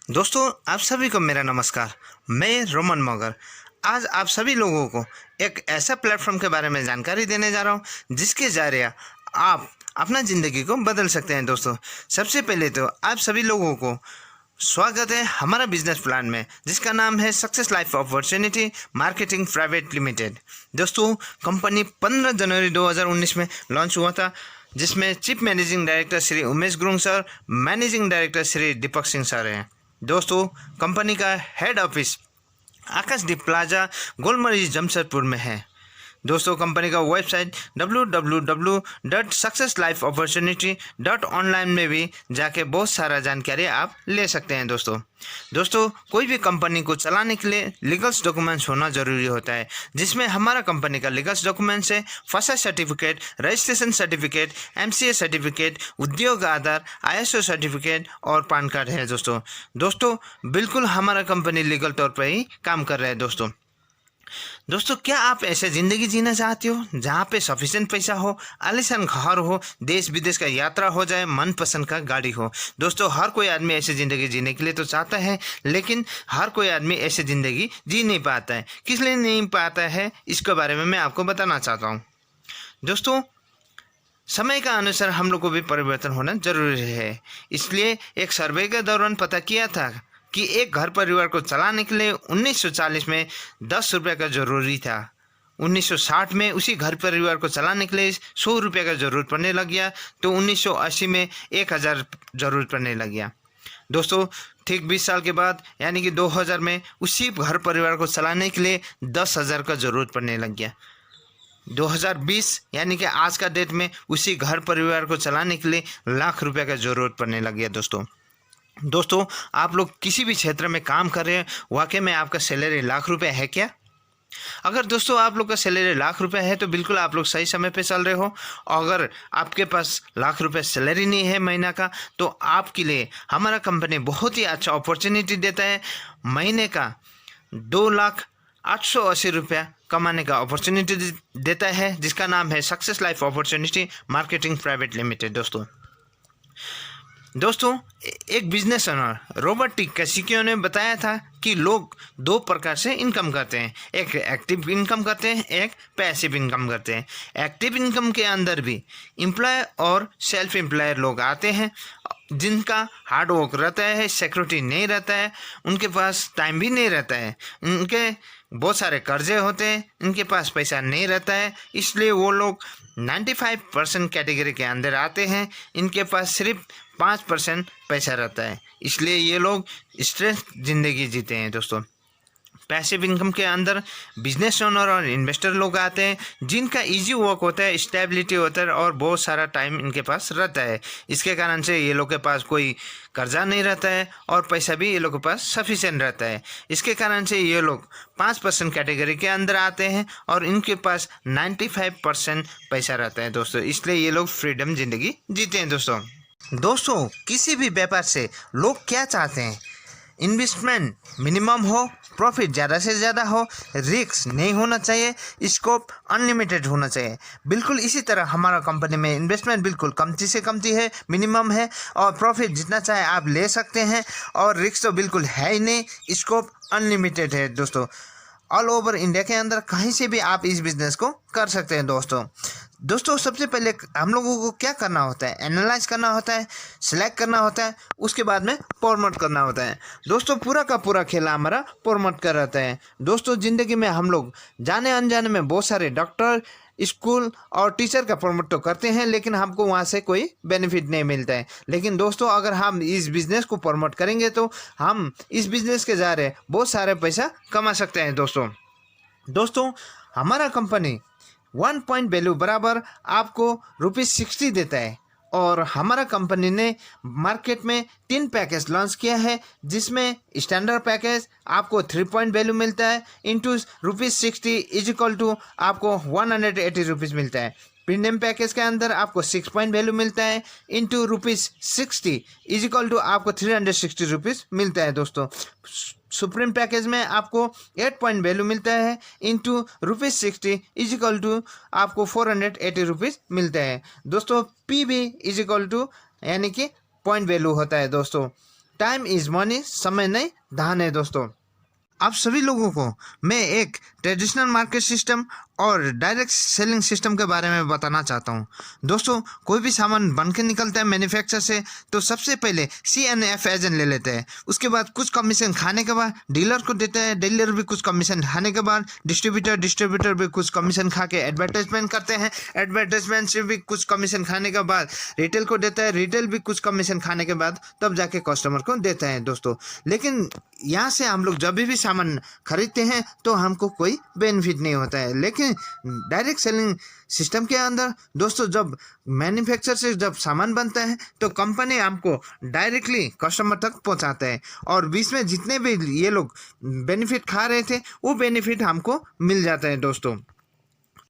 दोस्तों, आप सभी को मेरा नमस्कार। मैं रोमन मगर आज आप सभी लोगों को एक ऐसा प्लेटफॉर्म के बारे में जानकारी देने जा रहा हूं जिसके जरिए आप अपना ज़िंदगी को बदल सकते हैं। दोस्तों, सबसे पहले तो आप सभी लोगों को स्वागत है हमारा बिजनेस प्लान में, जिसका नाम है success life opportunity marketing private limited. दोस्तों, कंपनी 15 जनवरी 2019 में लॉन्च हुआ था, जिसमें chief managing director Shri Umesh Gurung sir, managing director Shri Deepak Singh sir हैं। दोस्तों, कंपनी का head office Akashdeep plaza Golmuri Jamshedpur में है। दोस्तों, कंपनी का वेबसाइट www.successlifeopportunity.online में भी जाके बहुत सारा जानकारी आप ले सकते हैं। दोस्तों, कोई भी कंपनी को चलाने के लिए लीगल्स डॉक्यूमेंट्स होना ज़रूरी होता है, जिसमें हमारा कंपनी का लीगल्स डॉक्यूमेंट्स है फसा certificate, registration certificate, MCA certificate, उद्योग आधार, ISO सर्टिफिकेट और पैन कार्ड है। दोस्तों, बिल्कुल हमारा कंपनी लीगल तौर पर ही काम कर रहा है। दोस्तों, क्या आप ऐसे ज़िंदगी जीना चाहते हो जहाँ पे सफिशिएंट पैसा हो, आलीशान घर हो, देश विदेश का यात्रा हो जाए, मनपसंद का गाड़ी हो? दोस्तों, हर कोई आदमी ऐसे ज़िंदगी जीने के लिए तो चाहता है, लेकिन हर कोई आदमी ऐसे ज़िंदगी जी नहीं पाता है। किस लिए नहीं पाता है, इसके बारे में मैं आपको बताना चाहता हूँ। दोस्तों, समय का अनुसार हम लोग को भी परिवर्तन होना जरूरी है। इसलिए एक सर्वे के दौरान पता किया था कि एक घर परिवार को चलाने के लिए 1940 में 10 रुपये का ज़रूरी था। 1960 में उसी घर परिवार को चलाने के लिए 100 रुपये का ज़रूरत पड़ने लग गया, तो 1980 में 1000 ज़रूरत पड़ने लग गया। दोस्तों, ठीक 20 साल के बाद यानी कि 2000 में उसी घर परिवार को चलाने के लिए 10,000 का ज़रूरत पड़ने लग गया। 2020 यानी कि आज का डेट में उसी घर परिवार को चलाने के लिए लाख रुपए का ज़रूरत पड़ने लग गया। दोस्तों, आप लोग किसी भी क्षेत्र में काम कर रहे हैं, वाकई में आपका सैलरी लाख रुपए है क्या? अगर दोस्तों आप लोग का सैलरी लाख रुपए है तो बिल्कुल आप लोग सही समय पे चल रहे हो। अगर आपके पास लाख रुपए सैलरी नहीं है महीना का, तो आपके लिए हमारा कंपनी बहुत ही अच्छा अपॉर्चुनिटी देता है। महीने का 2,08,80 रुपया कमाने का अपॉर्चुनिटी देता है, जिसका नाम है success life opportunity marketing private limited. दोस्तों, एक बिजनेस ओनर रॉबर्ट टी कैसिकियो ने बताया था कि लोग दो प्रकार से इनकम करते हैं, एक एक्टिव इनकम करते हैं, एक पैसिव इनकम करते हैं। एक्टिव इनकम के अंदर भी एम्प्लॉय और सेल्फ एम्प्लॉयर लोग आते हैं, जिनका हार्ड वर्क रहता है, सिक्योरिटी नहीं रहता है, उनके पास टाइम भी नहीं रहता है, उनके बहुत सारे कर्जे होते हैं, इनके पास पैसा नहीं रहता है, इसलिए वो लोग 95% कैटेगरी के अंदर आते हैं। इनके पास सिर्फ 5% पैसा रहता है, इसलिए ये लोग स्ट्रेस ज़िंदगी जीते हैं। दोस्तों, पैसिव इनकम के अंदर बिजनेस ओनर और इन्वेस्टर लोग आते हैं, जिनका इजी वर्क होता है, स्टेबिलिटी होता है और बहुत सारा टाइम इनके पास रहता है। इसके कारण से ये लोग के पास कोई कर्जा नहीं रहता है और पैसा भी ये लोग के पास सफिशिएंट रहता है। इसके कारण से ये लोग 5% कैटेगरी के अंदर आते हैं और इनके पास 95% पैसा रहता है। दोस्तों, इसलिए ये लोग फ्रीडम ज़िंदगी जीते हैं। दोस्तों, किसी भी व्यापार से लोग क्या चाहते हैं? इन्वेस्टमेंट मिनिमम हो, प्रॉफिट ज़्यादा से ज़्यादा हो, रिस्क नहीं होना चाहिए, स्कोप अनलिमिटेड होना चाहिए। बिल्कुल इसी तरह हमारा कंपनी में इन्वेस्टमेंट बिल्कुल कमती से कमती है, मिनिमम है, और प्रॉफिट जितना चाहे आप ले सकते हैं, और रिस्क तो बिल्कुल है ही नहीं, स्कोप अनलिमिटेड है। दोस्तों, ऑल ओवर इंडिया के अंदर कहीं से भी आप इस बिज़नेस को कर सकते हैं। दोस्तों, सबसे पहले हम लोगों को क्या करना होता है? एनालाइज करना होता है, सिलेक्ट करना होता है, उसके बाद में प्रमोट करना होता है। दोस्तों, पूरा का पूरा खेला हमारा प्रमोट कर रहता है। दोस्तों, ज़िंदगी में हम लोग जाने अनजाने में बहुत सारे डॉक्टर, स्कूल और टीचर का प्रमोट तो करते हैं, लेकिन हमको वहाँ से कोई बेनिफिट नहीं मिलता है। लेकिन दोस्तों, अगर हम इस बिज़नेस को प्रमोट करेंगे तो हम इस बिज़नेस के ज़रिए बहुत सारे पैसा कमा सकते हैं। दोस्तों, हमारा कंपनी 1 पॉइंट वैल्यू बराबर आपको ₹60 देता है, और हमारा कंपनी ने मार्केट में 3 पैकेज लॉन्च किया है, जिसमें स्टैंडर्ड पैकेज आपको 3 पॉइंट वैल्यू मिलता है इंटू ₹60 इज इक्वल टू आपको 180 रुपीज़ मिलता है। प्रीमियम पैकेज के अंदर आपको 6 पॉइंट वैल्यू मिलता है इंटू ₹60 इज इक्वल टू आपको 360 रुपीज़ मिलता है। दोस्तों, सुप्रीम पैकेज में आपको 8 पॉइंट वैल्यू मिलता है इंटू ₹60 इज इक्वल टू आपको 480 रुपीज़ मिलता है। दोस्तों, PV इज इक्वल टू यानी कि पॉइंट वैल्यू होता है। दोस्तों, टाइम इज़ मनी, समय नहीं धन है दोस्तों। आप सभी लोगों को मैं एक ट्रेडिशनल मार्केट सिस्टम और डायरेक्ट सेलिंग सिस्टम के बारे में बताना चाहता हूं। दोस्तों, कोई भी सामान बन के निकलता है मैन्युफैक्चर से, तो सबसे पहले CNF एजेंट ले लेते हैं। उसके बाद कुछ कमीशन खाने के बाद डीलर को देते हैं, डीलर भी कुछ कमीशन खाने के बाद डिस्ट्रीब्यूटर भी कुछ कमीशन खा के एडवर्टाइजमेंट करते हैं, एडवर्टाइजमेंट से भी कुछ कमीशन खाने के बाद रिटेल को देता है, रिटेल भी कुछ कमीशन खाने के बाद तब जाके कस्टमर को देते हैं दोस्तों। लेकिन यहाँ से हम लोग जब भी सामान खरीदते हैं तो हमको कोई बेनिफिट नहीं होता है। लेकिन डायरेक्ट सेलिंग सिस्टम के अंदर दोस्तों, जब मैन्युफैक्चर से जब सामान बनता है तो कंपनी हमको डायरेक्टली कस्टमर तक पहुंचाता है, और बीच में जितने भी ये लोग बेनिफिट खा रहे थे वो बेनिफिट हमको मिल जाता है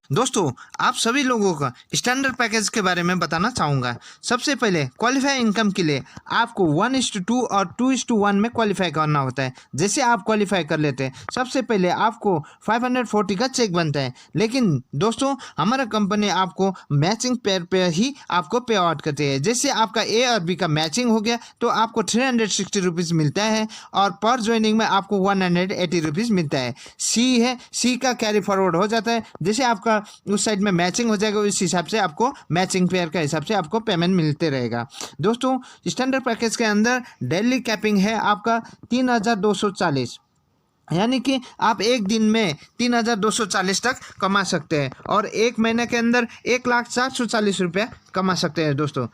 दोस्तों, आप सभी लोगों का स्टैंडर्ड पैकेज के बारे में बताना चाहूँगा। सबसे पहले क्वालिफाई इनकम के लिए आपको 1:2 और 2:1 में क्वालिफाई करना होता है। जैसे आप क्वालिफाई कर लेते हैं, सबसे पहले आपको 540 का चेक बनता है। लेकिन दोस्तों, हमारा कंपनी आपको मैचिंग पेयर पे ही आपको पे आउट करती है। जैसे आपका A और B का मैचिंग हो गया तो आपको 360 रुपीज़ मिलता है, और पर ज्वाइनिंग में आपको 180 रुपीज़ मिलता है। C का कैरी फॉरवर्ड हो जाता है। जैसे आपका उस साइड में मैचिंग हो जाएगा, उस हिसाब से आपको मैचिंग पेयर का हिसाब से आपको पेमेंट मिलते रहेगा। दोस्तों, स्टैंडर्ड पैकेज के अंदर डेली कैपिंग है आपका 3240, यानी कि आप एक दिन में 3240 तक कमा सकते हैं, और एक महीने के अंदर 1,04,40 रुपये कमा सकते हैं दोस्तों।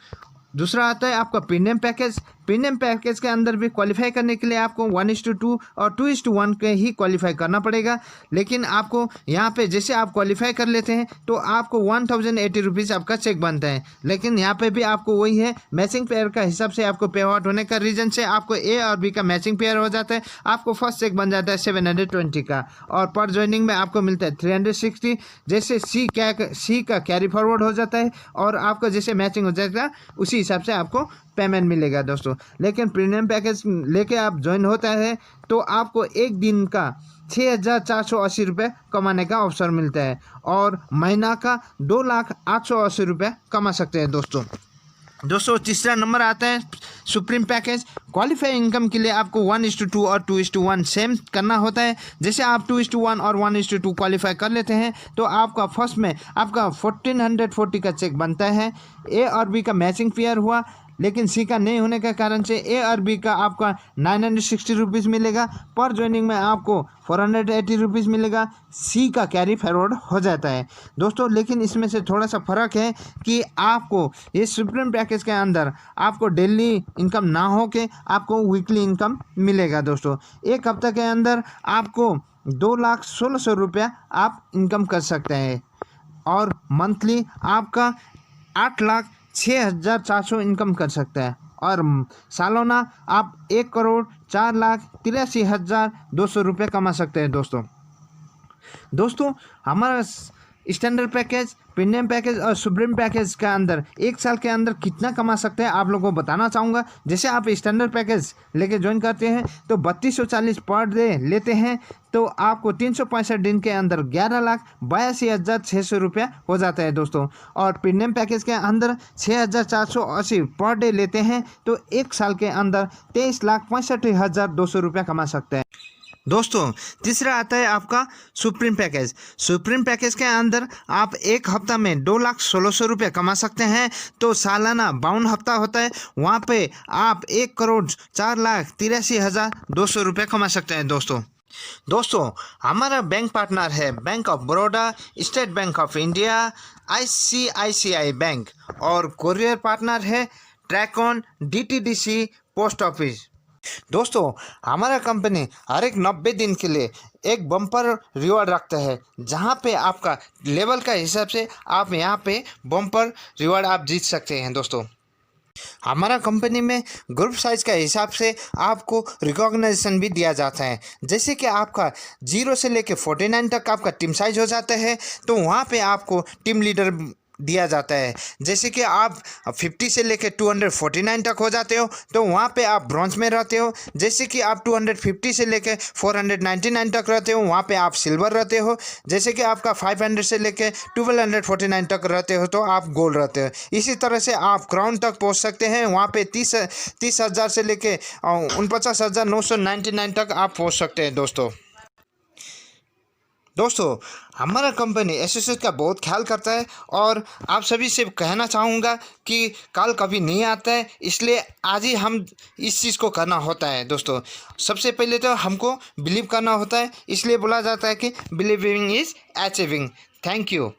दूसरा आता है आपका प्रीमियम पैकेज। प्रीमियम पैकेज के अंदर भी क्वालिफाई करने के लिए आपको 1:2 और 2:1 के ही क्वालिफाई करना पड़ेगा। लेकिन आपको यहाँ पे जैसे आप क्वालिफाई कर लेते हैं तो आपको 1080 रुपीज़ आपका चेक बनता है। लेकिन यहाँ पे भी आपको वही है, मैचिंग पेयर का हिसाब से आपको पे आउट होने का रीजन से आपको A और B का मैचिंग पेयर हो जाता है। आपको फर्स्ट चेक बन जाता है 720 का, और पर ज्वाइनिंग में आपको मिलता है 360। जैसे C का कैरी फॉरवर्ड हो जाता है, और आपका जैसे मैचिंग हो जाएगा उसी हिसाब से आपको पेमेंट मिलेगा दोस्तों। लेकिन प्रीमियम पैकेज लेके आप ज्वाइन होता है तो आपको एक दिन का 6,480 रुपये कमाने का अवसर मिलता है, और महीना का 2,08,80 रुपये कमा सकते हैं दोस्तों। तीसरा नंबर आता है सुप्रीम पैकेज। क्वालिफाई इनकम के लिए आपको 1:2 और 2:1 सेम करना होता है। जैसे आप 2:1 और 1:2 क्वालिफाई कर लेते हैं तो आपका फर्स्ट में आपका 1440 का चेक बनता है। A और B का मैचिंग पेयर हुआ, लेकिन C का नहीं होने के कारण से A और B का आपका 960 रुपीज़ मिलेगा। पर ज्वाइनिंग में आपको 480 रुपीज़ मिलेगा। C का कैरी फॉरवर्ड हो जाता है दोस्तों। लेकिन इसमें से थोड़ा सा फ़र्क है कि आपको ये सुप्रीम पैकेज के अंदर आपको डेली इनकम ना हो के आपको वीकली इनकम मिलेगा दोस्तों। एक हफ्ते के अंदर आपको 2,16,000 रुपया आप इनकम कर सकते हैं, और मंथली आपका 8,06,400 इनकम कर सकते हैं, और सालाना आप 1,04,83,200 रुपये कमा सकते हैं दोस्तों। हमारा स्टैंडर्ड पैकेज, प्रीमियम पैकेज और सुप्रीम पैकेज के अंदर एक साल के अंदर कितना कमा सकते हैं आप लोगों को बताना चाहूँगा। जैसे आप स्टैंडर्ड पैकेज लेके ज्वाइन करते हैं तो 3240 पर डे लेते हैं तो आपको 365 दिन के अंदर 11,82,600 रुपया हो जाता है दोस्तों। और प्रीमियम पैकेज के अंदर 6,480 पर डे लेते हैं तो एक साल के अंदर 23,65,200 रुपया कमा सकते हैं दोस्तों। तीसरा आता है आपका सुप्रीम पैकेज। सुप्रीम पैकेज के अंदर आप एक हफ्ता में 2,16,000 रुपये कमा सकते हैं, तो सालाना 52 हफ्ता होता है, वहाँ पे आप 1,04,83,200 रुपये कमा सकते हैं दोस्तों। हमारा बैंक पार्टनर है bank of Baroda, state bank of India, ICICI bank, और कोरियर पार्टनर है ट्रैकॉन, DTDC, पोस्ट ऑफिस। दोस्तों, हमारा कंपनी हर एक 90 दिन के लिए एक बम्पर रिवॉर्ड रखता है, जहां पे आपका लेवल का हिसाब से आप यहां पे बम्पर रिवॉर्ड आप जीत सकते हैं दोस्तों। हमारा कंपनी में ग्रुप साइज का हिसाब से आपको रिकॉग्नाइजेशन भी दिया जाता है। जैसे कि आपका 0 से लेके 49 तक आपका टीम साइज हो जाता है तो वहाँ पे आपको टीम लीडर दिया जाता है। जैसे कि आप 50 से लेकर 249 तक हो जाते हो तो वहाँ पे आप ब्रॉन्ज में रहते हो। जैसे कि आप 250 से लेकर 499 तक रहते हो, वहाँ पे आप सिल्वर रहते हो। जैसे कि आपका 500 से लेकर 1249 तक रहते हो तो आप गोल्ड रहते हो। इसी तरह से आप क्राउन तक पहुँच सकते हैं, वहाँ पे 30,000 से लेकर 49,999 तक आप पहुँच सकते हैं दोस्तों हमारा कंपनी एसोसिएट का बहुत ख्याल करता है और आप सभी से कहना चाहूँगा कि कल कभी नहीं आता है, इसलिए आज ही हम इस चीज़ को करना होता है दोस्तों। सबसे पहले तो हमको बिलीव करना होता है, इसलिए बोला जाता है कि believing is achieving. Thank you.